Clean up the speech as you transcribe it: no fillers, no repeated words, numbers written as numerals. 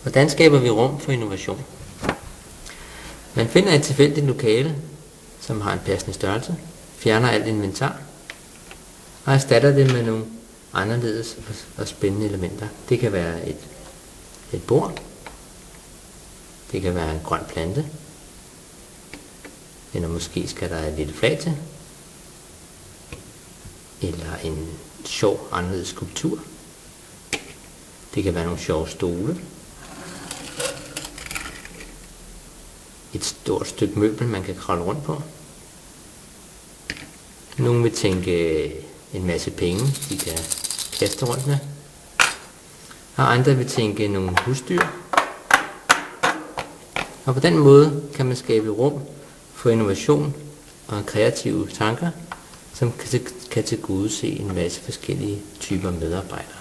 Hvordan skaber vi rum for innovation? Man finder et tilfældigt lokale, som har en passende størrelse, fjerner alt inventar og erstatter det med nogle anderledes og spændende elementer. Det kan være et bord, det kan være en grøn plante, eller måske skal der et lille flag til, eller en sjov anderledes skulptur. Det kan være nogle sjove stole, et stort stykke møbel, man kan kravle rundt på. Nogle vil tænke en masse penge, de kan kaste rundt med. Og andre vil tænke nogle husdyr. Og på den måde kan man skabe rum for innovation og kreative tanker, som kan tilgodese en masse forskellige typer medarbejdere.